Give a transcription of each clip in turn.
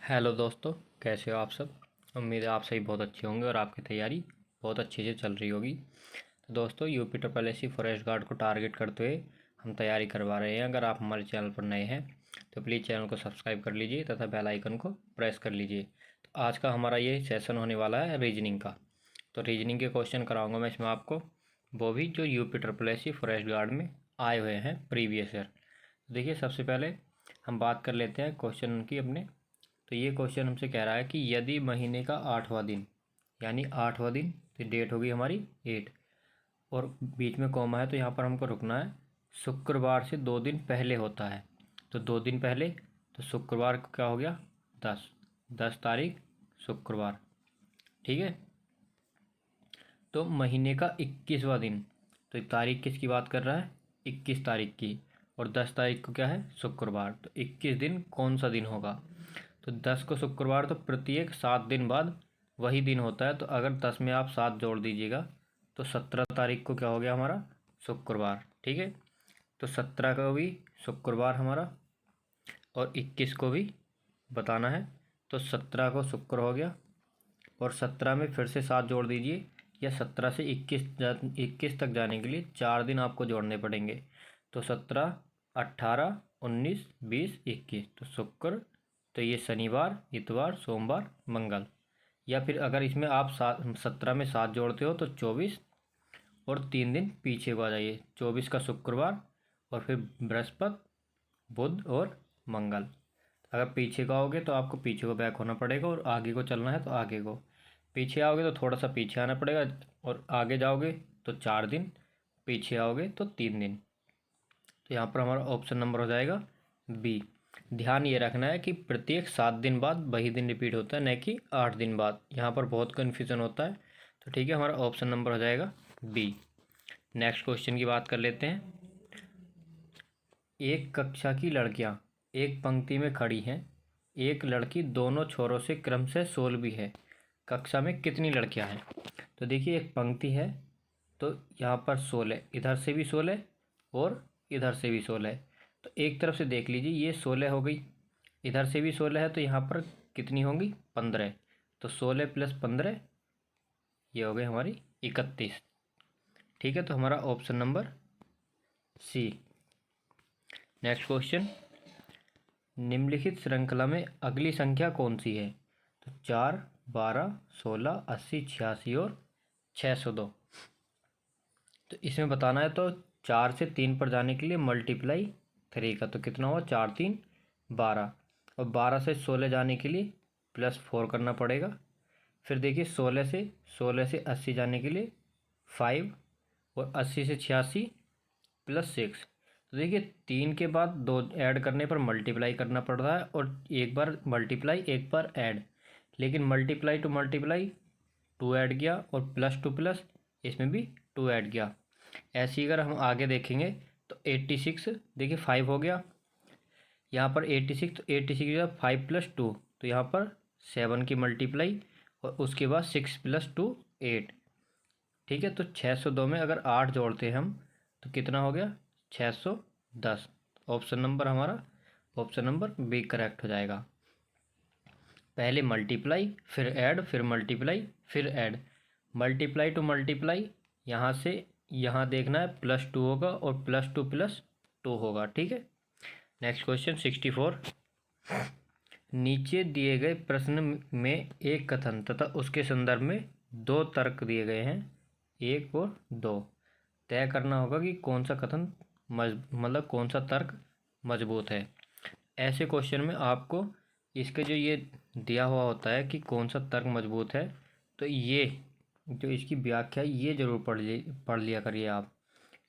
Hello दोस्तों, कैसे हो आप सब। उम्मीद है आप सही बहुत अच्छे होंगे और आपकी तैयारी बहुत अच्छे से चल रही होगी। तो दोस्तों, UP triple S C forest guard को टारगेट करते हुए हम तैयारी करवा रहे हैं। अगर आप हमारे चैनल पर नए हैं तो प्लीज़ चैनल को सब्सक्राइब कर लीजिए तथा बेल आइकन को प्रेस कर लीजिए। तो आज का हमारा ये सेशन होने वाला है रीजनिंग का। तो रीजनिंग के क्वेश्चन कराऊंगा मैं इसमें आपको, वो भी जो UP triple S C forest guard में आए हुए हैं प्रीवियस ईयर। देखिए, सबसे पहले हम बात कर लेते हैं क्वेश्चन की अपने। तो ये क्वेश्चन हमसे कह रहा है कि यदि महीने का 8वां दिन, यानी 8वां दिन, तो डेट होगी हमारी 8 और बीच में कॉमा है, तो यहाँ पर हमको रुकना है, शुक्रवार से 2 दिन पहले होता है। तो 2 दिन पहले, तो शुक्रवार को क्या हो गया 10, 10 तारीख शुक्रवार। ठीक है। तो महीने का 21वां दिन, तो तारीख किसकी बात कर रहा है, 21 तारीख की, और 10 तारीख को क्या है शुक्रवार। तो 21 दिन कौन सा दिन होगा, तो 10 को शुक्रवार, तो प्रत्येक 7 दिन बाद वही दिन होता है। तो अगर 10 में आप 7 जोड़ दीजिएगा तो 17 तारीख को क्या हो गया हमारा शुक्रवार। ठीक है। तो 17 को भी शुक्रवार हमारा और 21 को भी बताना है। तो 17 को शुक्र हो गया और 17 में फिर से 7 जोड़ दीजिए, या 17 से 21 तक जाने के लिए 4 दिन आपको जोड़ने पड़ेंगे। तो 17, 18, 19, 20, 21, तो शुक्र, तो ये शनिवार, इतवार, सोमवार, मंगल। या फिर अगर इसमें आप 17 में 7 जोड़ते हो तो 24, और 3 दिन पीछे को आ जाइए, 24 का शुक्रवार और फिर बृहस्पति, बुध और मंगल। अगर पीछे का आओगे तो आपको पीछे को बैक होना पड़ेगा, और आगे को चलना है तो आगे को। पीछे आओगे तो थोड़ा सा पीछे आना पड़ेगा, और आगे जाओगे तो 4 दिन, पीछे आओगे तो 3 दिन। तो यहाँ पर हमारा ऑप्शन नंबर हो जाएगा बी। ध्यान ये रखना है कि प्रत्येक 7 दिन बाद वही दिन रिपीट होता है, न कि 8 दिन बाद। यहाँ पर बहुत कन्फ्यूज़न होता है। तो ठीक है, हमारा ऑप्शन नंबर हो जाएगा बी। नेक्स्ट क्वेश्चन की बात कर लेते हैं। एक कक्षा की लड़कियां एक पंक्ति में खड़ी हैं। एक लड़की दोनों छोरों से क्रमशः 16वीं है। कक्षा में कितनी लड़कियां हैं। तो देखिए, एक पंक्ति है, तो यहाँ पर 16, इधर से भी 16 और इधर से भी 16। तो एक तरफ से देख लीजिए, ये 16 हो गई, इधर से भी 16 है, तो यहाँ पर कितनी होंगी 15। तो 16 + 15, ये हो गई हमारी 31। ठीक है, तो हमारा option number C. Next question, निम्नलिखित श्रृंखला में अगली संख्या कौन सी है। तो 4, 12, 16, 80, 86 और 602। तो इसमें बताना है, तो 4 से 3 पर जाने के लिए मल्टीप्लाई 3 का, तो कितना हुआ 4 3 12, और 12 से 16 जाने के लिए +4 करना पड़ेगा। फिर देखिए, 16 से 80 जाने के लिए 5, और 80 से 86 +6। तो देखिए, 3 के बाद 2 ऐड करने पर मल्टीप्लाई करना पड़ रहा है, और एक बार मल्टीप्लाई एक बार ऐड, लेकिन मल्टीप्लाई टू मल्टीप्लाई 2 ऐड किया, और +2 प्लस इसमें भी 2 ऐड किया। ऐसे ही अगर हम आगे देखेंगे तो 86, देखिए 5 हो गया यहाँ पर 86, तो 86 5 + 2, तो यहाँ पर 7 की मल्टीप्लाई, और उसके बाद 6 + 2 8। ठीक है, तो 602 में अगर 8 जोड़ते हैं हम तो कितना हो गया 610। ऑप्शन नंबर हमारा ऑप्शन नंबर बी करेक्ट हो जाएगा। पहले मल्टीप्लाई फिर ऐड फिर मल्टीप्लाई फिर ऐड, मल्टीप्लाई टू मल्टीप्लाई, यहाँ से यहाँ देखना है +2 होगा और +2 + 2 होगा। ठीक है। Next question 64। नीचे दिए गए प्रश्न में एक कथन तथा उसके संदर्भ में 2 तर्क दिए गए हैं, 1 और 2। तय करना होगा कि कौन सा कथन मतलब कौन सा तर्क मजबूत है। ऐसे क्वेश्चन में आपको इसके जो ये दिया हुआ होता है कि कौन सा तर्क मजबूत है, तो ये जो इसकी व्याख्या ये जरूर पढ़ लिया करिए आप।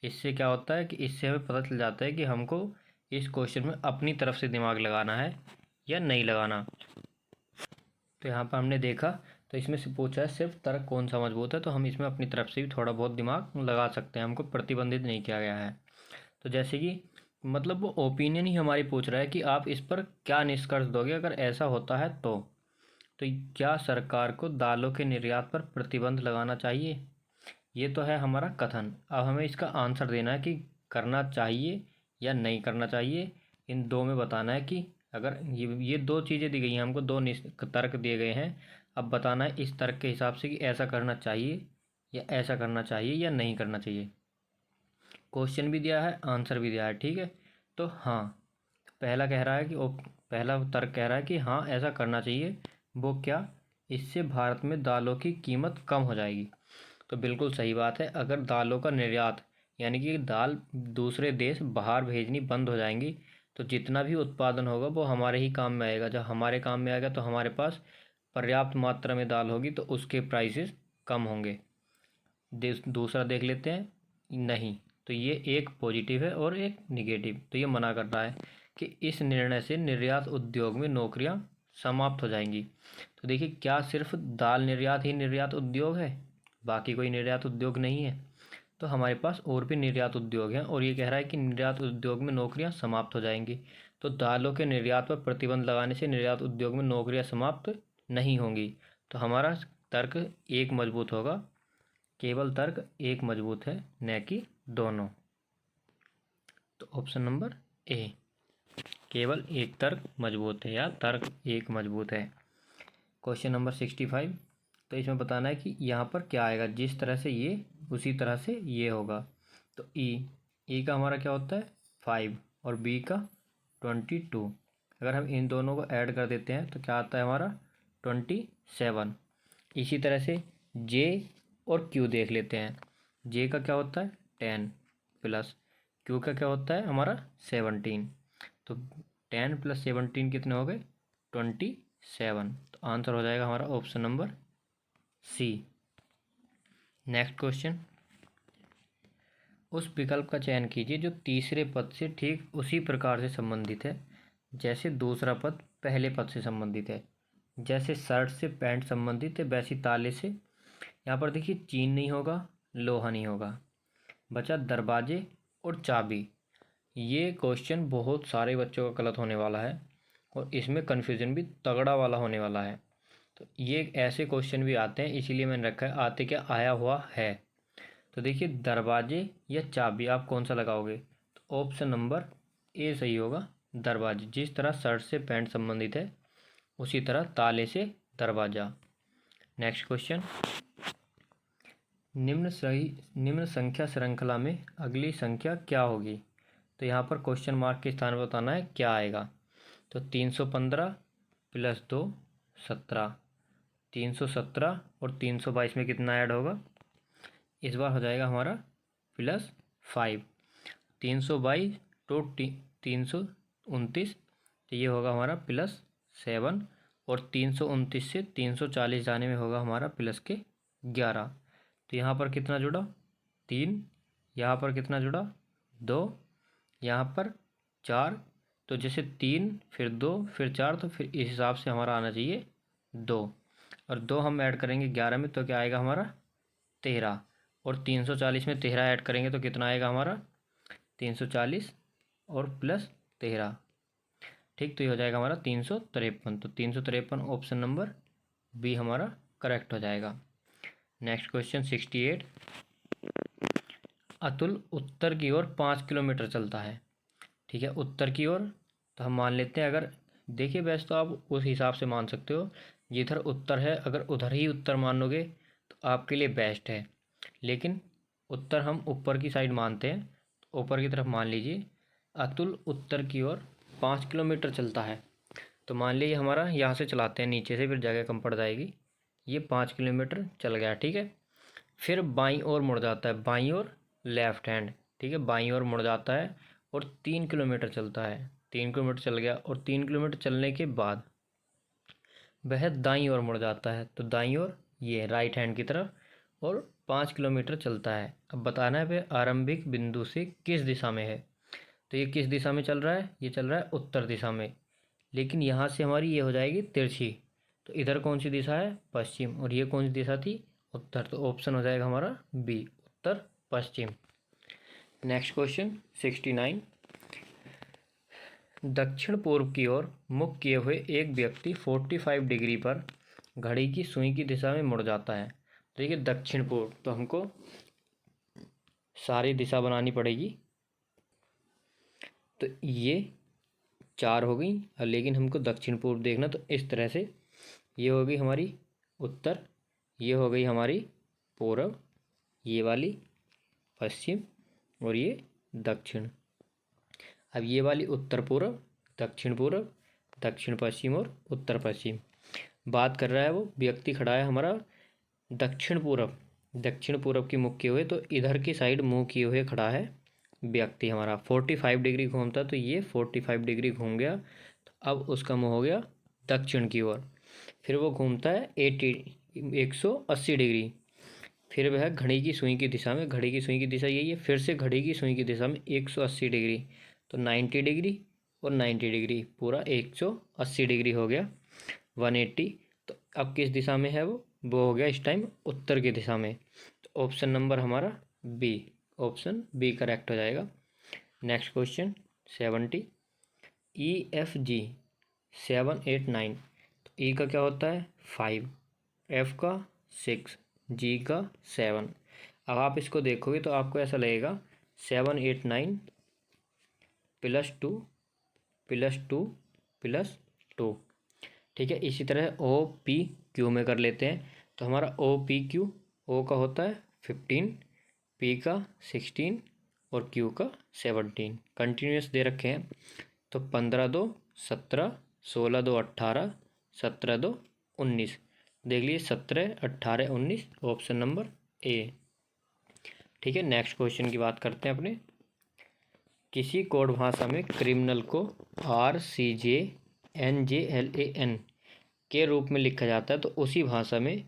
इससे क्या होता है कि इससे हमें पता चल जाता है कि हमको इस क्वेश्चन में अपनी तरफ से दिमाग लगाना है या नहीं लगाना। तो यहाँ पर हमने देखा, तो इसमें से पूछा है सिर्फ तर्क कौन सा मजबूत है, तो हम इसमें अपनी तरफ से भी थोड़ा बहुत दिमाग लगा सकते हैं, हमको प्रतिबंधित नहीं किया गया है। तो जैसे कि मतलब वो ओपिनियन ही हमारी पूछ रहा है कि आप इस पर क्या निष्कर्ष दोगे अगर ऐसा होता है तो क्या सरकार को दालों के निर्यात पर प्रतिबंध लगाना चाहिए। ये तो है हमारा कथन। अब हमें इसका आंसर देना है कि करना चाहिए या नहीं करना चाहिए। इन दो में बताना है कि अगर ये दो चीज़ें दी गई हैं हमको, दो तर्क दिए गए हैं। अब बताना है इस तर्क के हिसाब से कि ऐसा करना चाहिए या ऐसा करना चाहिए या नहीं करना चाहिए। क्वेश्चन भी दिया है, आंसर भी दिया है, ठीक है। तो हाँ, पहला कह रहा है कि पहला तर्क कह रहा है कि हाँ ऐसा करना चाहिए। वो क्या? इससे भारत में दालों की कीमत कम हो जाएगी। तो बिल्कुल सही बात है। अगर दालों का निर्यात यानी कि दाल दूसरे देश बाहर भेजनी बंद हो जाएंगी, तो जितना भी उत्पादन होगा वो हमारे ही काम में आएगा। जब हमारे काम में आएगा तो हमारे पास पर्याप्त मात्रा में दाल होगी, तो उसके प्राइसेस कम होंगे। दूसरा देख लेते हैं। नहीं, तो ये एक पॉजिटिव है और एक निगेटिव। तो ये मना कर रहा है कि इस निर्णय से निर्यात उद्योग में नौकरियां समाप्त हो जाएंगी। तो देखिए, क्या सिर्फ दाल निर्यात ही निर्यात उद्योग है? बाकी कोई निर्यात उद्योग नहीं है। तो हमारे पास और भी निर्यात उद्योग हैं, और ये कह रहा है कि निर्यात उद्योग में नौकरियां समाप्त हो जाएंगी। तो दालों के निर्यात पर प्रतिबंध लगाने से निर्यात उद्योग में नौकरियां समाप्त नहीं होंगी। तो हमारा तर्क एक मजबूत होगा। केवल तर्क एक मजबूत है, न कि दोनों। तो ऑप्शन नंबर ए, केवल एक तर्क मजबूत है या तर्क एक मजबूत है। Question number 65। तो इसमें बताना है कि यहाँ पर क्या आएगा। जिस तरह से ये, उसी तरह से ये होगा। तो ई का हमारा क्या होता है? 5 और बी का 22। अगर हम इन दोनों को ऐड कर देते हैं तो क्या आता है हमारा? 27। इसी तरह से जे और क्यू देख लेते हैं। जे का क्या होता है? 10 प्लस क्यू का क्या होता है हमारा? 17। तो 10 + 17 कितने हो गए? 27। तो आंसर हो जाएगा हमारा option number C. Next question. उस विकल्प का चयन कीजिए जो तीसरे पद से ठीक उसी प्रकार से संबंधित है जैसे दूसरा पद पहले पद से संबंधित है। जैसे शर्ट से पैंट संबंधित है, वैसी ताले से। यहाँ पर देखिए, चीन नहीं होगा, लोहा नहीं होगा, बचा दरवाजे और चाबी। ये क्वेश्चन बहुत सारे बच्चों का गलत होने वाला है, और इसमें कन्फ्यूजन भी तगड़ा वाला होने वाला है। तो ये ऐसे क्वेश्चन भी आते हैं, इसीलिए मैंने रखा है आते क्या आया हुआ है। तो देखिए, दरवाजे या चाबी आप कौन सा लगाओगे? तो ऑप्शन नंबर ए सही होगा, दरवाजे। जिस तरह शर्ट से पैंट संबंधित है, उसी तरह ताले से दरवाजा। Next question. निम्न संख्या श्रृंखला में अगली संख्या क्या होगी? तो यहाँ पर क्वेश्चन मार्क के स्थान पर बताना है क्या आएगा। तो 315 + 2 17। 317 और 322 में कितना ऐड होगा? इस बार हो जाएगा हमारा +5। 322 तो 329। तो ये होगा हमारा +7। और 329 से 340 जाने में होगा हमारा +11। तो यहाँ पर कितना जुड़ा? 3। यहाँ पर कितना जुड़ा? 2। यहाँ पर 4। तो जैसे 3 फिर 2 फिर 4, तो फिर इस हिसाब से हमारा आना चाहिए 2। और 2 हम ऐड करेंगे 11 में, तो क्या आएगा हमारा? 13। और 340 में 13 ऐड करेंगे तो कितना आएगा हमारा? 340 और +13। ठीक, तो ये हो जाएगा हमारा 353। तो 353 ऑप्शन नंबर बी हमारा करेक्ट हो जाएगा। Next question 68। अतुल उत्तर की ओर 5 किलोमीटर चलता है। ठीक है, उत्तर की ओर। तो हम मान लेते हैं, अगर देखिए वैसे तो आप उस हिसाब से मान सकते हो, जिधर उत्तर है अगर उधर ही उत्तर मान लोगे तो आपके लिए बेस्ट है। लेकिन उत्तर हम ऊपर की साइड मानते हैं, तो ऊपर की तरफ मान लीजिए। अतुल उत्तर की ओर 5 किलोमीटर चलता है। तो मान लीजिए हमारा यहाँ से चलाते हैं नीचे से, फिर जगह कम पड़ जाएगी। ये 5 किलोमीटर चल गया, ठीक है। फिर बाईं ओर मुड़ जाता है, बाईं ओर लेफ्ट हैंड, ठीक है, बाईं ओर मुड़ जाता है और 3 किलोमीटर चलता है। 3 किलोमीटर चल गया, और 3 किलोमीटर चलने के बाद वह दाईं ओर मुड़ जाता है। तो दाईं ओर ये राइट हैंड की तरफ, और 5 किलोमीटर चलता है। अब बताना है वह आरंभिक बिंदु से किस दिशा में है। तो ये किस दिशा में चल रहा है? ये चल रहा है उत्तर दिशा में। लेकिन यहाँ से हमारी ये हो जाएगी तिरछी। तो इधर कौन सी दिशा है? पश्चिम। और ये कौन सी दिशा थी? उत्तर। तो ऑप्शन हो जाएगा हमारा बी, उत्तर पश्चिम। Next question 69। दक्षिण पूर्व की ओर मुख किए हुए एक व्यक्ति 45 डिग्री पर घड़ी की सुई की दिशा में मुड़ जाता है। देखिए, दक्षिण पूर्व, तो हमको सारी दिशा बनानी पड़ेगी। तो ये 4 हो गई, और लेकिन हमको दक्षिण पूर्व देखना, तो इस तरह से ये हो गई हमारी उत्तर, ये हो गई हमारी पूर्व, ये वाली पश्चिम, और ये दक्षिण। अब ये वाली उत्तर पूर्व, दक्षिण पश्चिम और उत्तर पश्चिम। बात कर रहा है वो व्यक्ति खड़ा है हमारा दक्षिण पूर्व की मुख किए हुए, तो इधर की साइड मुंह किए हुए खड़ा है व्यक्ति हमारा। 45 डिग्री घूमता, तो ये 45 डिग्री घूम गया, तो अब उसका मुंह हो गया दक्षिण की ओर। फिर वो घूमता है 180 डिग्री, फिर वह घड़ी की सुई की दिशा में, घड़ी की सुई की दिशा यही है, फिर से घड़ी की सुई की दिशा में 180 डिग्री, तो 90 डिग्री और 90 डिग्री, पूरा 180 डिग्री हो गया, 180। तो अब किस दिशा में है वो हो गया इस टाइम उत्तर की दिशा में। तो ऑप्शन नंबर हमारा बी, ऑप्शन बी करेक्ट हो जाएगा। Next question 70, EFG 7 8 9। तो ई का क्या होता है 5, एफ का 6, जी का 7। अब आप इसको देखोगे तो आपको ऐसा लगेगा 7 8 9 +2 +2 +2। ठीक है, इसी तरह OPQ में कर लेते हैं। तो हमारा OPQ, ओ का होता है 15, पी का 16 और क्यू का 17। कंटिन्यूस दे रखे हैं, तो 15 2 17, 16 2 18, 17 2 19। देख लीजिए 17 18 19, ऑप्शन नंबर ए। ठीक है, नेक्स्ट क्वेश्चन की बात करते हैं अपने। किसी कोड भाषा में क्रिमिनल को RCJNJLAN के रूप में लिखा जाता है, तो उसी भाषा में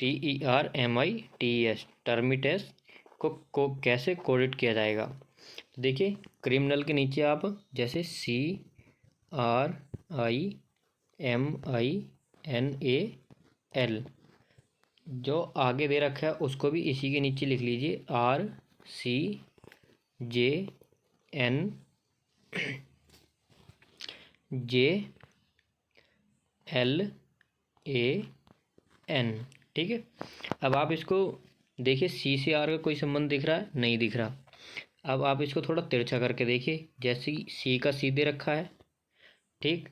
TERMITES टर्मिटेस को कैसे कोडिट किया जाएगा। तो देखिए क्रिमिनल के नीचे आप जैसे CRIMINAL जो आगे दे रखा है उसको भी इसी के नीचे लिख लीजिए, RCJNJLAN। ठीक है, अब आप इसको देखिए, सी से आर का कोई संबंध दिख रहा है, नहीं दिख रहा। अब आप इसको थोड़ा तिरछा करके देखिए, जैसे सी का सी दे रखा है, ठीक,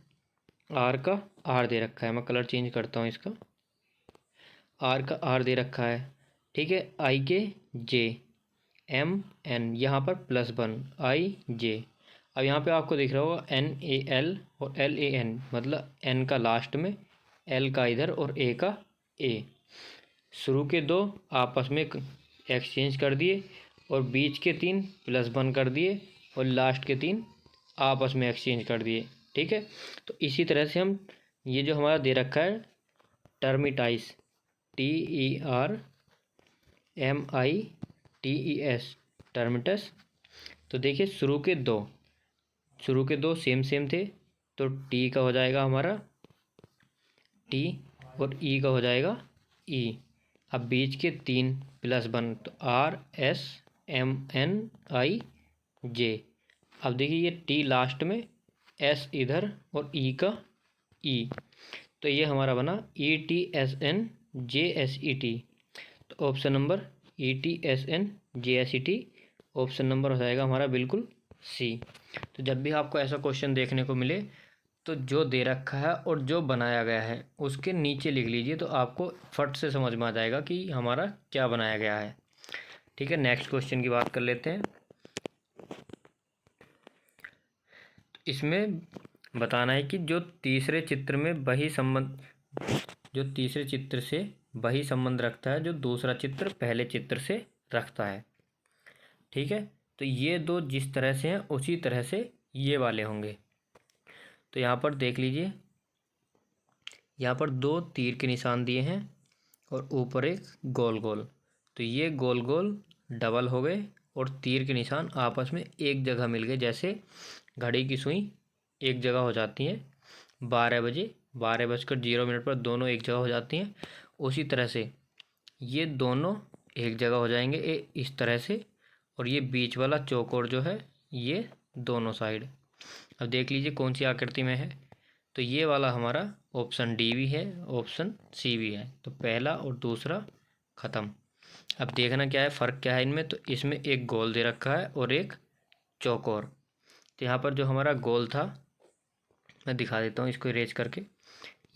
आर का आर दे रखा है, मैं कलर चेंज करता हूँ इसका, आर का आर दे रखा है, ठीक है, आई के जे, MN यहाँ पर +1 IJ। अब यहाँ पे आपको दिख रहा होगा NAL और LAN, मतलब N का लास्ट में, L का इधर और A का A। शुरू के 2 आपस में एक्सचेंज कर दिए, और बीच के 3 +1 कर दिए, और लास्ट के 3 आपस में एक्सचेंज कर दिए। ठीक है, तो इसी तरह से हम ये जो हमारा दे रखा है टर्मिटाइस, TERMITES टर्मिटस, तो देखिए शुरू के दो सेम थे, तो टी का हो जाएगा हमारा टी, और ई का हो जाएगा ई। अब बीच के 3 +1, तो RSMNIJ। अब देखिए ये टी लास्ट में, एस इधर और ई का ई, तो ये हमारा बना ETSNJSET। तो option number ETSNJSET, option number हो जाएगा हमारा बिल्कुल सी। तो जब भी आपको ऐसा क्वेश्चन देखने को मिले, तो जो दे रखा है और जो बनाया गया है उसके नीचे लिख लीजिए, तो आपको फट से समझ में आ जाएगा कि हमारा क्या बनाया गया है। ठीक है, नेक्स्ट क्वेश्चन की बात कर लेते हैं। इसमें बताना है कि जो तीसरे चित्र से वही संबंध रखता है जो दूसरा चित्र पहले चित्र से रखता है। ठीक है, तो ये दो जिस तरह से हैं उसी तरह से ये वाले होंगे। तो यहाँ पर देख लीजिए, यहाँ पर 2 तीर के निशान दिए हैं और ऊपर एक गोल गोल, तो ये गोल गोल डबल हो गए और तीर के निशान आपस में एक जगह मिल गए। जैसे घड़ी की सुई एक जगह हो जाती हैं 12:00 पर दोनों एक जगह हो जाती हैं, उसी तरह से ये दोनों एक जगह हो जाएंगे इस तरह से। और ये बीच वाला चौकोर जो है ये दोनों साइड, अब देख लीजिए कौन सी आकृति में है। तो ये वाला हमारा ऑप्शन डी भी है, ऑप्शन सी भी है, तो पहला और दूसरा ख़त्म। अब देखना क्या है फ़र्क क्या है इनमें, तो इसमें एक गोल दे रखा है और एक चौकोर। तो यहाँ पर जो हमारा गोल था, मैं दिखा देता हूँ इसको इरेज करके।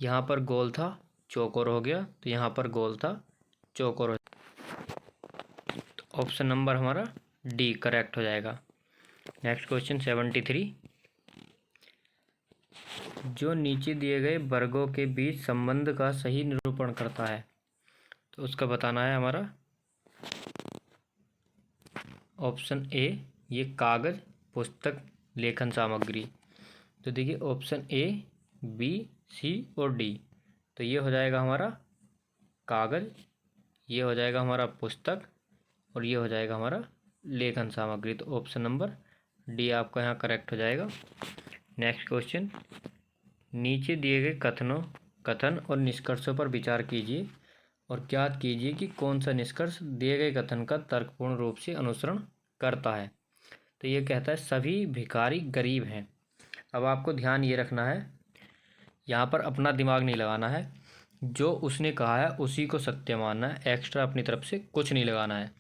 यहाँ पर गोल था, चौकोर हो गया, तो यहाँ पर गोल था, चौकोर हो। तो ऑप्शन नंबर हमारा डी करेक्ट हो जाएगा। Next question 73। जो नीचे दिए गए वर्गों के बीच संबंध का सही निरूपण करता है, तो उसका बताना है हमारा। ऑप्शन ए, ये कागज, पुस्तक, लेखन सामग्री। तो देखिए ऑप्शन ए, बी, सी और डी। तो ये हो जाएगा हमारा कागज, ये हो जाएगा हमारा पुस्तक और ये हो जाएगा हमारा लेखन सामग्री। तो ऑप्शन नंबर डी आपका यहाँ करेक्ट हो जाएगा। नेक्स्ट क्वेश्चन, नीचे दिए गए कथन और निष्कर्षों पर विचार कीजिए और ज्ञात कीजिए कि कौन सा निष्कर्ष दिए गए कथन का तर्कपूर्ण रूप से अनुसरण करता है। तो ये कहता है सभी भिखारी गरीब हैं। अब आपको ध्यान ये रखना है, यहाँ पर अपना दिमाग नहीं लगाना है, जो उसने कहा है उसी को सत्य मानना है, एक्स्ट्रा अपनी तरफ से कुछ नहीं लगाना है।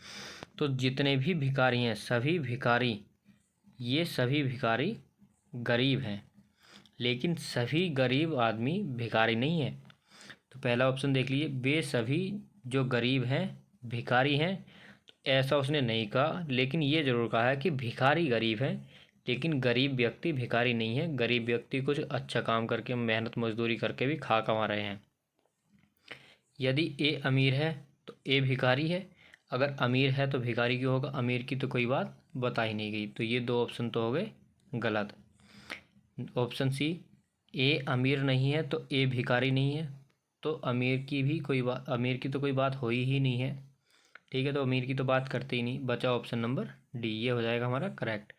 तो जितने भी भिखारी हैं, सभी भिखारी, ये सभी भिखारी गरीब हैं, लेकिन सभी गरीब आदमी भिखारी नहीं है। तो पहला ऑप्शन देख लीजिए, वे सभी जो गरीब हैं भिखारी हैं। तो ऐसा उसने नहीं कहा, लेकिन ये जरूर कहा है कि भिखारी गरीब हैं, लेकिन गरीब व्यक्ति भिखारी नहीं है। गरीब व्यक्ति कुछ अच्छा काम करके, मेहनत मजदूरी करके भी खा कमा रहे हैं। यदि ए अमीर है तो ए भिखारी है, अगर अमीर है तो भिखारी क्यों होगा? अमीर की तो कोई बात बता ही नहीं गई। तो ये दो ऑप्शन तो हो गए गलत। ऑप्शन सी, ए अमीर नहीं है तो ए भिखारी नहीं है, तो अमीर की तो कोई बात हो ही नहीं है। ठीक है, तो अमीर की तो बात करते ही नहीं। बचा ऑप्शन नंबर डी, ये हो जाएगा हमारा करेक्ट।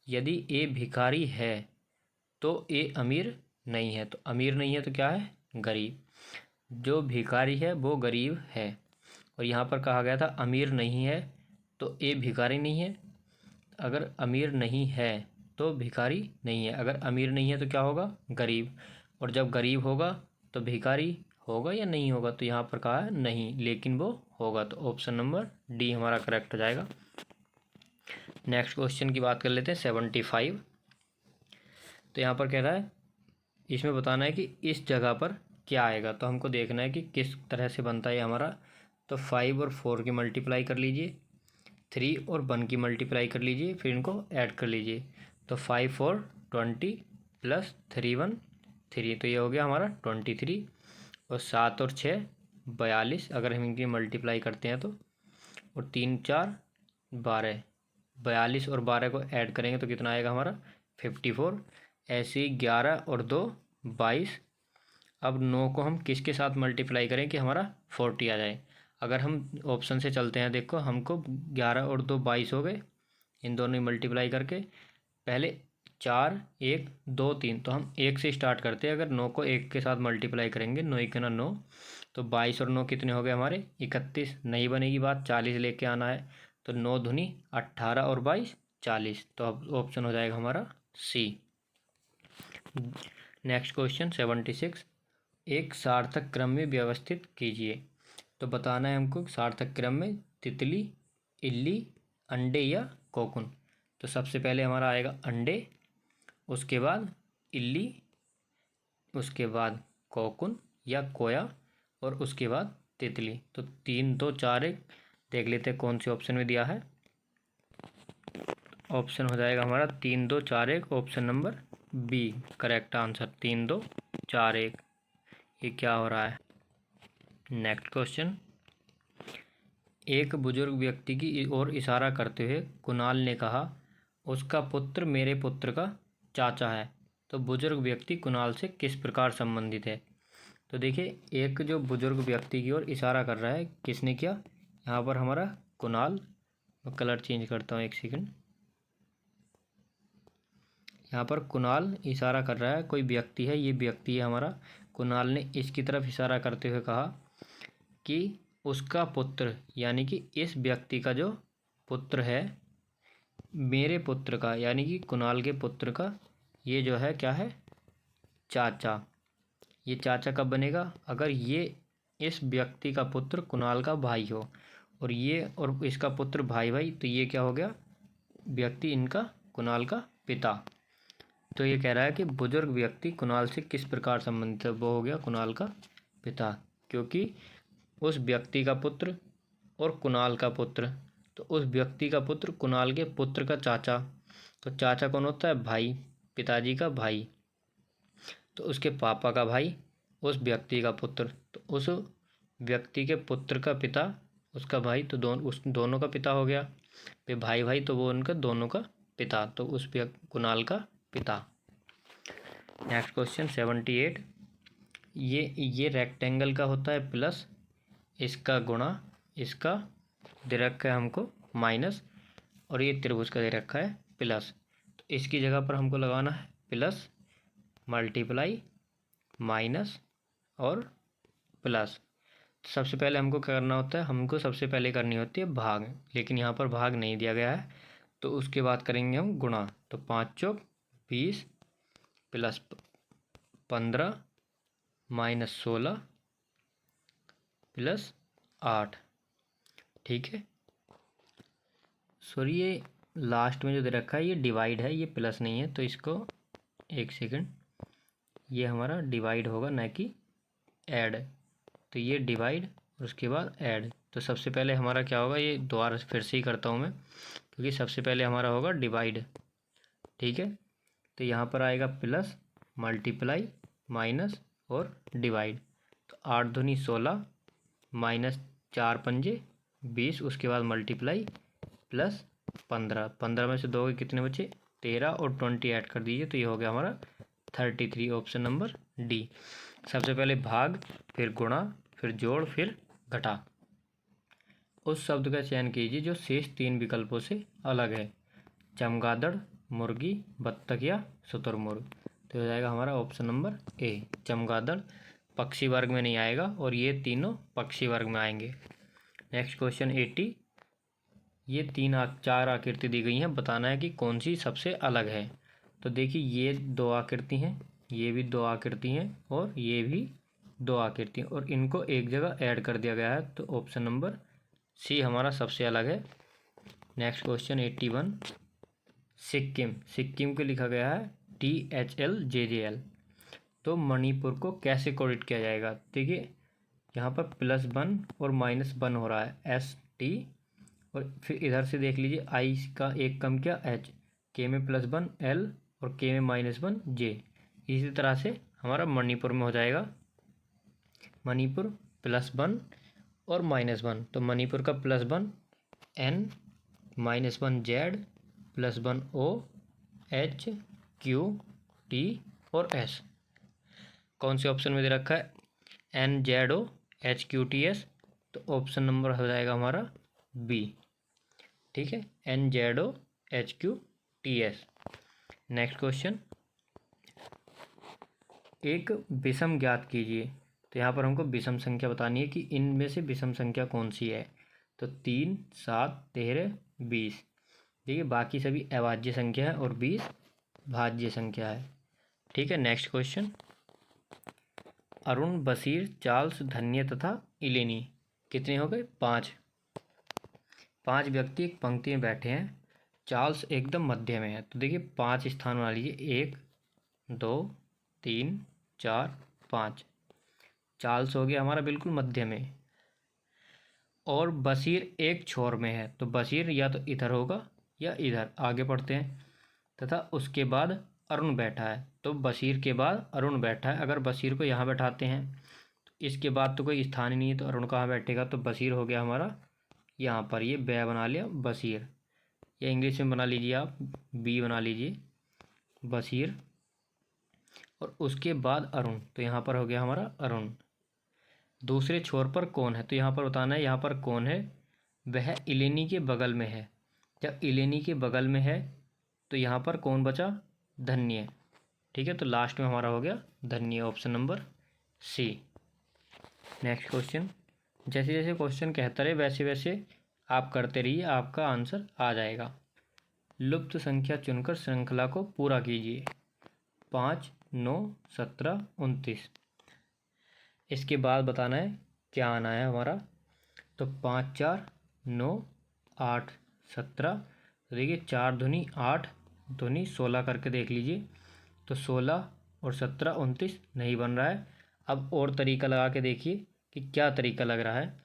यदि ए भिखारी है तो ए अमीर नहीं है, तो अमीर नहीं है तो क्या है? गरीब। जो भिखारी है वो गरीब है, और यहाँ पर कहा गया था अमीर नहीं है तो ए भिखारी नहीं है। अगर अमीर नहीं है तो भिखारी नहीं है, अगर अमीर नहीं है तो क्या होगा? गरीब। और जब गरीब होगा तो भिखारी होगा या नहीं होगा? तो यहाँ पर कहा है नहीं, लेकिन वो होगा। तो ऑप्शन नंबर डी हमारा करेक्ट हो जाएगा। नेक्स्ट क्वेश्चन की बात कर लेते हैं 75। तो यहाँ पर कह रहा है, इसमें बताना है कि इस जगह पर क्या आएगा। तो हमको देखना है कि किस तरह से बनता है हमारा। तो 5 और 4 की मल्टीप्लाई कर लीजिए, 3 और 1 की मल्टीप्लाई कर लीजिए, फिर इनको ऐड कर लीजिए। तो 5 4 20 प्लस 3 1 3, तो ये हो गया हमारा 23। और 7 और 6 42, अगर हम इनकी मल्टीप्लाई करते हैं तो। और 3 4 12, 42 और 12 को ऐड करेंगे तो कितना आएगा हमारा? 54। ऐसे ही 11 और 2 22। अब 9 को हम किसके साथ मल्टीप्लाई करें कि हमारा 40 आ जाए? अगर हम ऑप्शन से चलते हैं, देखो हमको 11 और 2 22 हो गए, इन दोनों मल्टीप्लाई करके। पहले 4 1 2 3, तो हम 1 से स्टार्ट करते हैं। अगर 9 को 1 के साथ मल्टीप्लाई करेंगे, 9 1 9, तो 22 और 9 कितने हो गए हमारे? 31। नहीं बनेगी बात, 40 लेके आना है। तो 9 दूनी 18 और 22 40। तो अब ऑप्शन हो जाएगा हमारा सी। Next question 76। एक सार्थक क्रम में व्यवस्थित कीजिए। तो बताना है हमको सार्थक क्रम में तितली, इल्ली, अंडे या कोकुन। तो सबसे पहले हमारा आएगा अंडे, उसके बाद इल्ली, उसके बाद कोकुन या कोया, और उसके बाद तितली। तो 3 2 4 1 देख लेते हैं कौन से ऑप्शन में दिया है। ऑप्शन हो जाएगा हमारा 3 2 4 1, option number B correct answer, 3 2 4 1। ये क्या हो रहा है? Next question. एक बुजुर्ग व्यक्ति की ओर इशारा करते हुए कुणाल ने कहा, उसका पुत्र मेरे पुत्र का चाचा है। तो बुजुर्ग व्यक्ति कुणाल से किस प्रकार संबंधित है? तो देखिए, एक जो बुजुर्ग व्यक्ति की ओर इशारा कर रहा है, किसने किया? यहाँ पर हमारा कुणाल। मैं कलर चेंज करता हूँ, एक सेकंड। यहाँ पर कुणाल इशारा कर रहा है, कोई व्यक्ति है, ये व्यक्ति है हमारा। कुणाल ने इसकी तरफ इशारा करते हुए कहा कि उसका पुत्र, यानी कि इस व्यक्ति का जो पुत्र है, मेरे पुत्र का, यानी कि कुणाल के पुत्र का, ये जो है क्या है? चाचा। ये चाचा कब बनेगा? अगर ये इस व्यक्ति का पुत्र कुणाल का भाई हो, और ये और इसका पुत्र भाई भाई, तो ये क्या हो गया? व्यक्ति इनका कुणाल का पिता। तो ये कह रहा है कि बुजुर्ग व्यक्ति कुणाल से किस प्रकार संबंधित है। वो हो गया कुणाल का पिता, क्योंकि उस व्यक्ति का पुत्र और कुणाल का पुत्र, तो उस व्यक्ति का पुत्र कुणाल के पुत्र का चाचा। तो चाचा कौन होता है? भाई, पिताजी का भाई। तो उसके पापा का भाई, उस व्यक्ति का पुत्र, तो उस व्यक्ति के पुत्र का पिता, उसका भाई, तो उस दोनों का पिता हो गया। फिर भाई भाई, तो वो उनका दोनों का पिता, तो उस कुणाल का पिता। Next question 78। ये रेक्टेंगल का होता है प्लस, इसका गुणा, इसका दे रखा है हमको माइनस, और ये त्रिभुज का दे रखा है प्लस। तो इसकी जगह पर हमको लगाना है प्लस, मल्टीप्लाई, माइनस और प्लस। सबसे पहले हमको क्या करना होता है? हमको सबसे पहले करनी होती है भाग, लेकिन यहाँ पर भाग नहीं दिया गया है, तो उसके बाद करेंगे हम गुणा। तो 5 चौक 20 प्लस 15 माइनस 16 प्लस 8। ठीक है, सॉरी ये लास्ट में जो दे रखा है ये डिवाइड है, ये प्लस नहीं है, तो इसको एक सेकंड, ये हमारा डिवाइड होगा ना कि ऐड। तो ये डिवाइड और उसके बाद ऐड। तो सबसे पहले हमारा क्या होगा? ये दोबारा फिर से ही करता हूँ मैं, क्योंकि सबसे पहले हमारा होगा डिवाइड। ठीक है, तो यहाँ पर आएगा प्लस, मल्टीप्लाई, माइनस और डिवाइड। तो 8 दूनी 16 माइनस 4 पंजे 20, उसके बाद मल्टीप्लाई प्लस 15। 15 में से 2 के कितने बचे? 13, और 20 ऐड कर दीजिए, तो ये हो गया हमारा 33। Option number D. सबसे पहले भाग, फिर गुणा, फिर जोड़, फिर घटा। उस शब्द का चयन कीजिए जो शेष 3 विकल्पों से अलग है। चमगादड़, मुर्गी, बत्तख या शुतुरमुर्ग। तो हो जाएगा हमारा ऑप्शन नंबर ए, चमगादड़ पक्षी वर्ग में नहीं आएगा, और ये तीनों पक्षी वर्ग में आएंगे। Next question 80। ये 4 आकृति दी गई हैं, बताना है कि कौन सी सबसे अलग है। तो देखिए ये 2 आकृति हैं, ये भी 2 आकृति हैं, और ये भी 2 आकृति, और इनको एक जगह ऐड कर दिया गया है, तो ऑप्शन नंबर सी हमारा सबसे अलग है। Next question 81। सिक्किम, सिक्किम को लिखा गया है THLJJL। तो मणिपुर को कैसे कोडिट किया जाएगा? देखिए यहाँ पर +1 और -1 हो रहा है, ST, और फिर इधर से देख लीजिए I का एक कम किया H, K में +1 L और K में -1 J। इसी तरह से हमारा मणिपुर में हो जाएगा, मणिपुर +1 और -1। तो मणिपुर का +1 N, -1 Z, +1 O, H, Q, T और S। कौन से ऑप्शन में दे रखा है? NZO HQTS। तो ऑप्शन नंबर हो जाएगा हमारा बी। ठीक है, NZO HQTS। नेक्स्ट क्वेश्चन, एक विषम ज्ञात कीजिए। तो यहाँ पर हमको विषम संख्या बतानी है कि इनमें से विषम संख्या कौन सी है। तो 3, 7, 13, 20। देखिए बाकी सभी अभाज्य संख्या है और 20 भाज्य संख्या है। ठीक है, next question, Arun, Bashir, Charles, धन्य तथा इलेनी कितने हो गए? 5। 5 व्यक्ति एक पंक्ति में बैठे हैं, चार्ल्स एकदम मध्य में है। तो देखिए 5 स्थान बना लीजिए, 1, 2, 3, 4, 5। चार्ल्स हो गया हमारा बिल्कुल मध्य में, और बशीर एक छोर में है, तो बशीर या तो इधर होगा या इधर। आगे पढ़ते हैं, तथा उसके बाद अरुण बैठा है, तो बशीर के बाद अरुण बैठा है। अगर बशीर को यहाँ बैठाते हैं तो इसके बाद तो कोई स्थान ही नहीं है, तो अरुण कहाँ बैठेगा? तो बशीर हो गया हमारा यहाँ पर, ये बै बना लिया बशीर, या इंग्लिश में बना लीजिए आप, बी बना लीजिए बशीर, और उसके बाद अरुण, तो यहाँ पर हो गया हमारा अरुण। दूसरे छोर पर कौन है? तो यहाँ पर बताना है यहाँ पर कौन है। वह इलेनी के बगल में है। जब इलेनी के बगल में है तो यहाँ पर कौन बचा? धन्य। ठीक है, तो लास्ट में हमारा हो गया धन्य, option number C. Next question, जैसे जैसे क्वेश्चन कहता रहे वैसे वैसे आप करते रहिए, आपका आंसर आ जाएगा। लुप्त संख्या चुनकर श्रृंखला को पूरा कीजिए। 5, 9, 17, 29। इसके बाद बताना है क्या आना है हमारा। तो 5, 4, 9, 8, 17। तो देखिए 4 दूनी 8, दूनी 16 करके देख लीजिए। तो 16 और 17 29 नहीं बन रहा है। अब और तरीका लगा के देखिए कि क्या तरीका लग रहा है।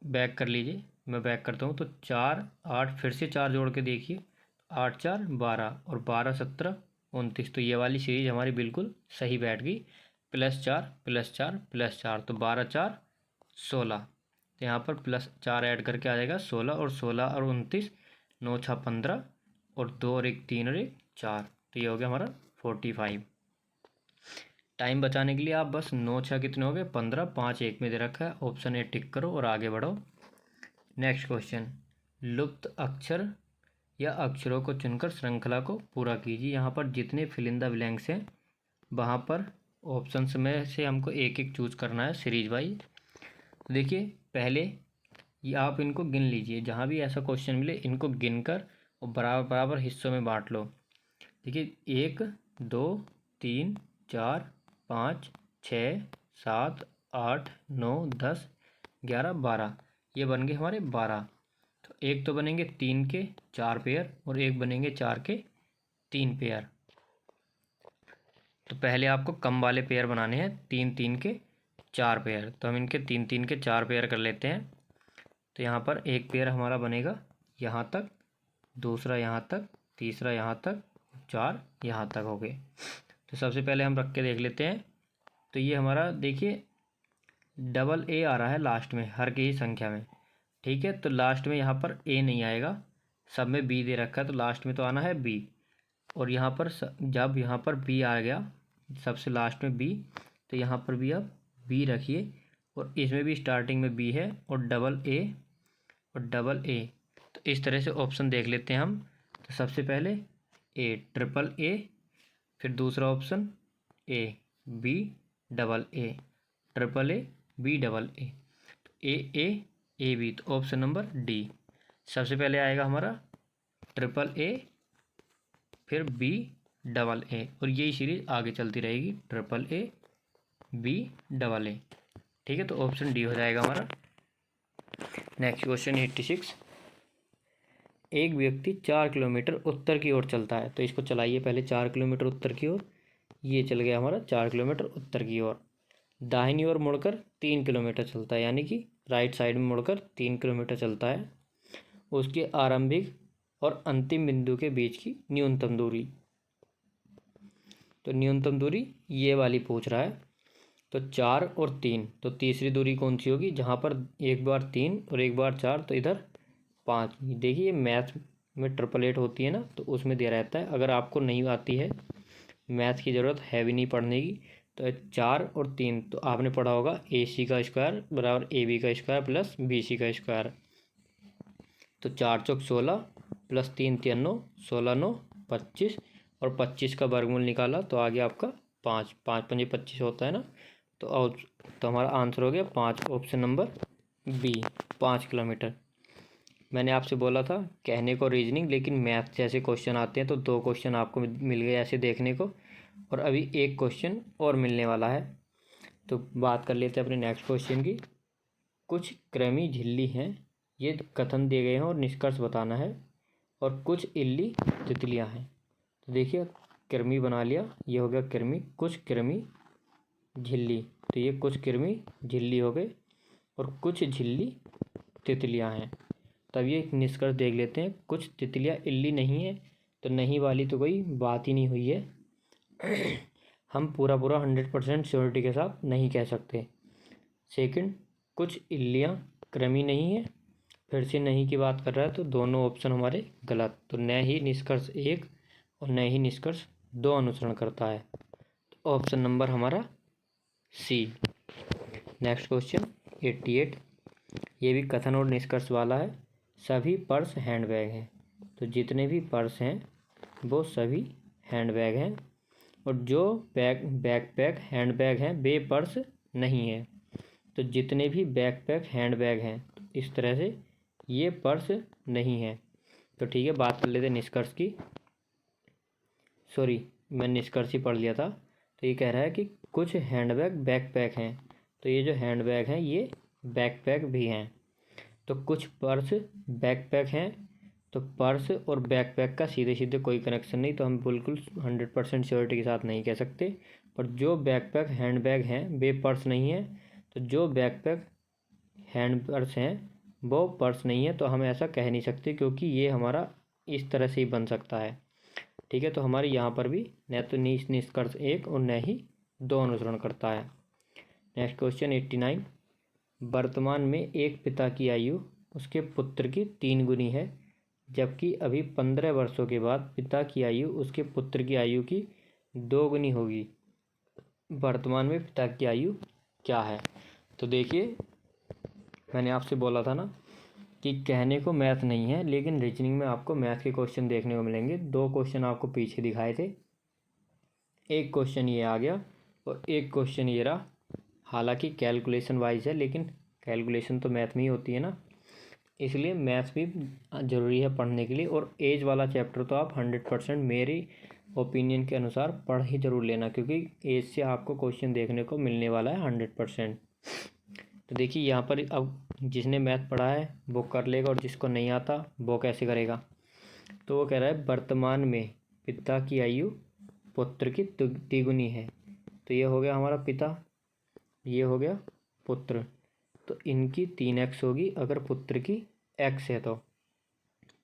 बैक कर लीजिए, मैं बैक करता हूँ। तो 4 8 फिर से 4 जोड़ के देखिए, 8 4 12 और 12 17 29। तो ये वाली सीरीज हमारी बिल्कुल सही बैठ गई। +4 +4 +4 तो 12 4 16। तो यहाँ पर +4 ऐड करके आ जाएगा 16 और 16 और 29, 9 6 15 और 2 और 1 3 और 1 4। तो ये हो गया हमारा 45। टाइम बचाने के लिए आप बस 9 6 कितने हो गए 15, 5 1 में दे रखा है, ऑप्शन ए टिक करो और आगे बढ़ो। नेक्स्ट क्वेश्चन, लुप्त अक्षर या अक्षरों को चुनकर श्रृंखला को पूरा कीजिए। यहाँ पर जितने फिल इन द ब्लैंक्स हैं वहाँ पर ऑप्शंस में से हमको एक एक चूज करना है सीरीज वाइज। तो देखिए पहले ये आप इनको गिन लीजिए, जहाँ भी ऐसा क्वेश्चन मिले इनको गिनकर और बराबर बराबर हिस्सों में बांट लो। देखिए 1 2 3 4 5 6 7 8 9 10 11 12, ये बन गए हमारे 12। तो एक तो बनेंगे 3 के 4 पेयर और एक बनेंगे 4 के 3 पेयर। तो पहले आपको कम वाले पेयर बनाने हैं, 3 3 के 4 पेयर। तो हम इनके 3 3 के 4 पेयर कर लेते हैं। तो यहाँ पर एक पेयर हमारा बनेगा यहाँ तक, दूसरा यहाँ तक, तीसरा यहाँ तक, 4 यहाँ तक हो गए। तो सबसे पहले हम रख के देख लेते हैं। तो ये हमारा देखिए डबल ए आ रहा है लास्ट में हर की ही संख्या में, ठीक है। तो लास्ट में यहाँ पर ए नहीं आएगा, सब में बी दे रखा है, तो लास्ट में तो आना है बी। और यहाँ पर जब यहाँ पर बी आ गया सबसे लास्ट में बी, तो यहाँ पर भी अब बी रखिए और इसमें भी स्टार्टिंग में बी है और डबल ए और डबल ए। तो इस तरह से ऑप्शन देख लेते हैं हम। तो सबसे पहले ए ट्रिपल ए, फिर दूसरा option A B double A, triple A B double A, तो ए बी। तो ऑप्शन नंबर डी सबसे पहले आएगा हमारा ट्रिपल ए, फिर बी डबल ए, और यही सीरीज आगे चलती रहेगी triple A B double A, ठीक है। तो ऑप्शन डी हो जाएगा हमारा। नेक्स्ट क्वेश्चन 86, एक व्यक्ति 4 किलोमीटर उत्तर की ओर चलता है। तो इसको चलाइए पहले 4 किलोमीटर उत्तर की ओर, ये चल गया हमारा 4 किलोमीटर उत्तर की ओर। दाहिनी ओर मुड़कर 3 किलोमीटर चलता है, यानी कि राइट साइड में मुड़कर 3 किलोमीटर चलता है। उसके आरंभिक और अंतिम बिंदु के बीच की न्यूनतम दूरी, तो न्यूनतम दूरी ये वाली पूछ रहा है। तो 4 और 3, तो तीसरी दूरी कौन सी होगी, जहाँ पर एक बार 3 और एक बार 4, तो इधर 5। देखिए मैथ में ट्रिपल 8 होती है ना, तो उसमें दे रहता है। अगर आपको नहीं आती है, मैथ की ज़रूरत है भी नहीं पढ़ने की, तो 4 और 3 तो आपने पढ़ा होगा AC का स्क्वायर बराबर AB का स्क्वायर प्लस BC का स्क्वायर। तो 4 चौक 16 प्लस 3 3 9, 16 9 25 और 25 का वर्गमूल निकाला तो आ गया आपका 5, 5 5 25 होता है ना। तो हमारा आंसर हो गया 5, ऑप्शन नंबर बी 5 किलोमीटर। मैंने आपसे बोला था कहने को रीजनिंग, लेकिन मैथ जैसे क्वेश्चन आते हैं तो 2 क्वेश्चन आपको मिल गए ऐसे देखने को, और अभी एक क्वेश्चन और मिलने वाला है। तो बात कर लेते हैं अपने नेक्स्ट क्वेश्चन की। कुछ कृमि झिल्ली हैं, ये कथन दिए गए हैं और निष्कर्ष बताना है, और कुछ इल्ली तितलियां हैं। तो देखिए कृमि बना लिया, ये हो गया कृमि, कुछ कृमि झिल्ली, तो ये कुछ कृमि झिल्ली हो गए और कुछ झिल्ली तितलियां हैं। तब ये एक निष्कर्ष देख लेते हैं। कुछ तितलियां इल्ली नहीं है, तो नहीं वाली तो कोई बात ही नहीं हुई है। हम पूरा 100% श्योरिटी के साथ नहीं कह सकते। सेकंड, कुछ इल्लियां कृमि नहीं है, फिर से नहीं की बात कर रहा है, तो दोनों ऑप्शन हमारे गलत। तो न ही निष्कर्ष 1 और न ही निष्कर्ष 2 अनुसरण करता है। तो ऑप्शन नंबर हमारा सी। नेक्स्ट क्वेश्चन 88, ये भी कथन और निष्कर्ष वाला है। सभी पर्स हैंडबैग हैं, तो जितने भी पर्स हैं वो सभी हैंडबैग हैं, और जो बैकपैक हैंडबैग हैं वे पर्स नहीं है। तो जितने भी बैकपैक हैंडबैग हैं, तो इस तरह से ये पर्स नहीं है। तो ठीक है, बात कर लेते हैं निष्कर्ष की। सॉरी, मैं निष्कर्ष ही पढ़ लिया था। तो ये कह रहा है कि कुछ हैंडबैग बैकपैक हैं, तो ये जो हैंडबैग हैं ये बैकपैक भी हैं। तो कुछ पर्स बैकपैक हैं, तो पर्स और बैकपैक का सीधे सीधे कोई कनेक्शन नहीं, तो हम बिल्कुल 100% श्योरिटी के साथ नहीं कह सकते। पर जो बैकपैक हैंड बैग हैं वे पर्स नहीं है, तो जो बैकपैक हैंड पर्स हैं वो पर्स नहीं है, तो हम ऐसा कह नहीं सकते क्योंकि ये हमारा इस तरह से ही बन सकता है। ठीक है, तो हमारे यहाँ पर भी न तो निष्कर्ष एक और न ही दो अनुसरण करता है। Next question 89। वर्तमान में एक पिता की आयु उसके पुत्र की 3 गुनी है, जबकि अभी 15 वर्षों के बाद पिता की आयु उसके पुत्र की आयु की 2 गुनी होगी। वर्तमान में पिता की आयु क्या है? तो देखिए, मैंने आपसे बोला था ना कि कहने को मैथ नहीं है, लेकिन रीजनिंग में आपको मैथ के क्वेश्चन देखने को मिलेंगे। 2 क्वेश्चन आपको पीछे दिखाए थे, एक क्वेश्चन ये आ गया और एक क्वेश्चन ये रहा। हालांकि कैलकुलेशन वाइज है, लेकिन कैलकुलेशन तो मैथ में ही होती है ना, इसलिए मैथ्स भी ज़रूरी है पढ़ने के लिए। और एज वाला चैप्टर तो आप 100% मेरी ओपिनियन के अनुसार पढ़ ही ज़रूर लेना, क्योंकि एज से आपको क्वेश्चन देखने को मिलने वाला है 100%। तो देखिए यहाँ पर अब जिसने मैथ पढ़ा है वो कर लेगा, और जिसको नहीं आता वो कैसे करेगा। तो वो कह रहा है वर्तमान में पिता की आयु पुत्र की तिगुनी है। तो ये हो गया हमारा पिता, ये हो गया पुत्र, तो इनकी 3x होगी अगर पुत्र की x है। तो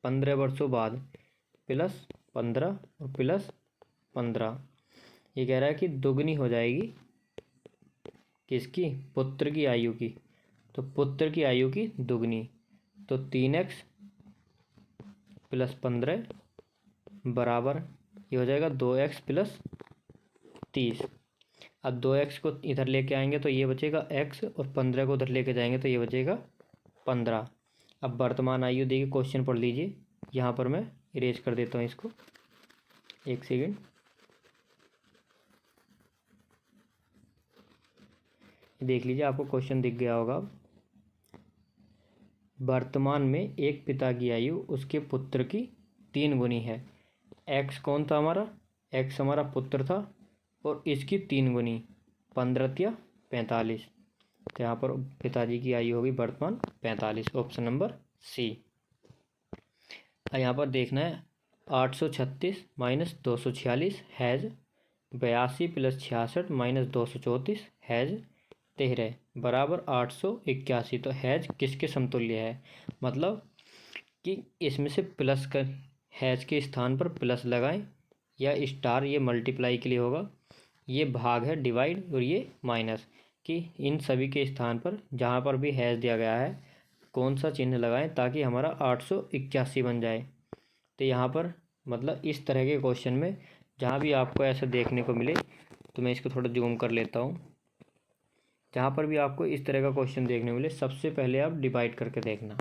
15 वर्षों बाद प्लस 15 और प्लस 15, ये कह रहा है कि दुगनी हो जाएगी किसकी? पुत्र की आयु की। तो पुत्र की आयु की दुगनी, तो 3x प्लस 15 बराबर ये हो जाएगा 2x प्लस 30। अब 2x को इधर लेके आएंगे तो ये बचेगा x, और 15 को उधर लेके जाएंगे तो ये बचेगा 15। अब वर्तमान आयु देखिए, क्वेश्चन पढ़ लीजिए। यहाँ पर मैं इरेज कर देता हूँ इसको, एक सेकेंड। देख लीजिए, आपको क्वेश्चन दिख गया होगा। वर्तमान में एक पिता की आयु उसके पुत्र की 3 गुनी है। x कौन था हमारा? x हमारा पुत्र था, और इसकी 3 गुनी 15 या 45। तो यहाँ पर पिताजी की आयु होगी वर्तमान 45, ऑप्शन नंबर सी। यहाँ पर देखना है 836 minus 246 has 82 plus 66 minus 234 has 13 बराबर 881। तो हैज़ किसके समतुल्य है? मतलब कि इसमें से प्लस कर, हैज़ के स्थान पर प्लस लगाएं या स्टार, ये मल्टीप्लाई के लिए होगा, ये भाग है डिवाइड, और ये माइनस, कि इन सभी के स्थान पर जहाँ पर भी हैज़ दिया गया है कौन सा चिन्ह लगाएं ताकि हमारा 881 बन जाए। तो यहाँ पर मतलब इस तरह के क्वेश्चन में जहाँ भी आपको ऐसा देखने को मिले, तो मैं इसको थोड़ा जूम कर लेता हूँ। जहाँ पर भी आपको इस तरह का क्वेश्चन देखने को मिले, सबसे पहले आप डिवाइड करके देखना,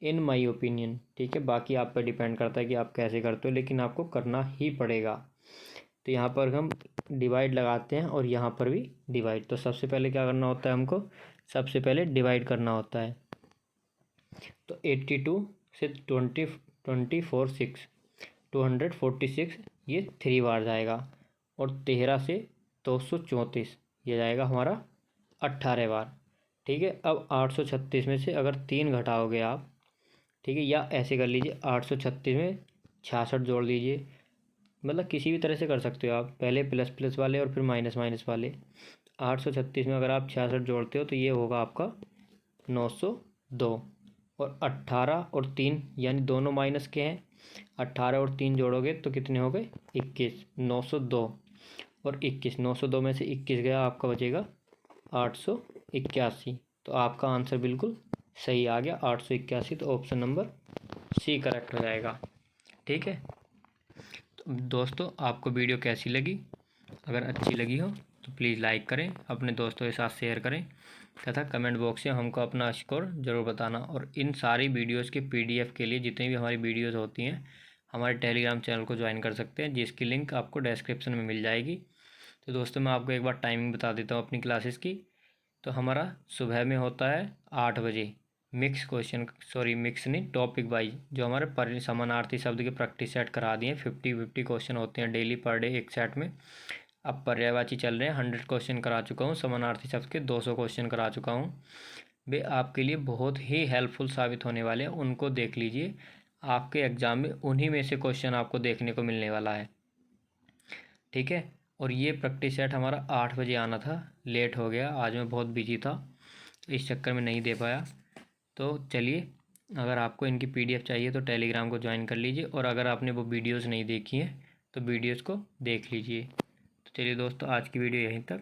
इन माई ओपिनियन। ठीक है, बाकी आप पर डिपेंड करता है कि आप कैसे करते हो, लेकिन आपको करना ही पड़ेगा। तो यहाँ पर हम डिवाइड लगाते हैं और यहाँ पर भी डिवाइड। तो सबसे पहले क्या करना होता है हमको? सबसे पहले डिवाइड करना होता है। तो 82 से 246 ये 3 बार जाएगा, और 13 से 234 ये जाएगा हमारा 18 बार। ठीक है, अब 836 में से अगर 3 घटाओगे आप, ठीक है, या ऐसे कर लीजिए 836 में 66 जोड़ लीजिए, मतलब किसी भी तरह से कर सकते हो आप, पहले प्लस प्लस वाले और फिर माइनस माइनस वाले। 836 में अगर आप 66 जोड़ते हो तो ये होगा आपका 902, और 18 और 3 यानी दोनों माइनस के हैं, 18 और 3 जोड़ोगे तो कितने हो गए? 21। 902 और 21, 902 में से 21 गया, आपका बचेगा 881। तो आपका आंसर बिल्कुल सही आ गया 881। तो ऑप्शन नंबर सी करेक्ट हो जाएगा। ठीक है, तो दोस्तों आपको वीडियो कैसी लगी? अगर अच्छी लगी हो तो प्लीज़ लाइक करें, अपने दोस्तों के साथ शेयर करें, तथा कमेंट बॉक्स में हमको अपना स्कोर ज़रूर बताना। और इन सारी वीडियोस के PDF के लिए जितनी भी हमारी वीडियोस होती हैं, हमारे टेलीग्राम चैनल को ज्वाइन कर सकते हैं, जिसकी लिंक आपको डिस्क्रिप्शन में मिल जाएगी। तो दोस्तों मैं आपको एक बार टाइमिंग बता देता हूँ अपनी क्लासेस की। तो हमारा सुबह में होता है 8 बजे मिक्स नहीं, टॉपिक वाइज जो हमारे समानार्थी शब्द के प्रैक्टिस सेट करा दिए, 50 क्वेश्चन होते हैं डेली पर डे एक सेट में। अब पर्यायवाची चल रहे हैं, 100 क्वेश्चन करा चुका हूँ, समानार्थी शब्द के 200 क्वेश्चन करा चुका हूँ। वे आपके लिए बहुत ही हेल्पफुल साबित होने वाले हैं, उनको देख लीजिए। आपके एग्ज़ाम में उन्हीं में से क्वेश्चन आपको देखने को मिलने वाला है। ठीक है। और ये प्रैक्टिस सेट हमारा 8 बजे आना था, लेट हो गया, आज मैं बहुत बिजी था, इस चक्कर में नहीं दे पाया। तो चलिए, अगर आपको इनकी PDF चाहिए तो टेलीग्राम को ज्वाइन कर लीजिए, और अगर आपने वो वीडियोस नहीं देखी हैं तो वीडियोस को देख लीजिए। तो चलिए दोस्तों, आज की वीडियो यहीं तक।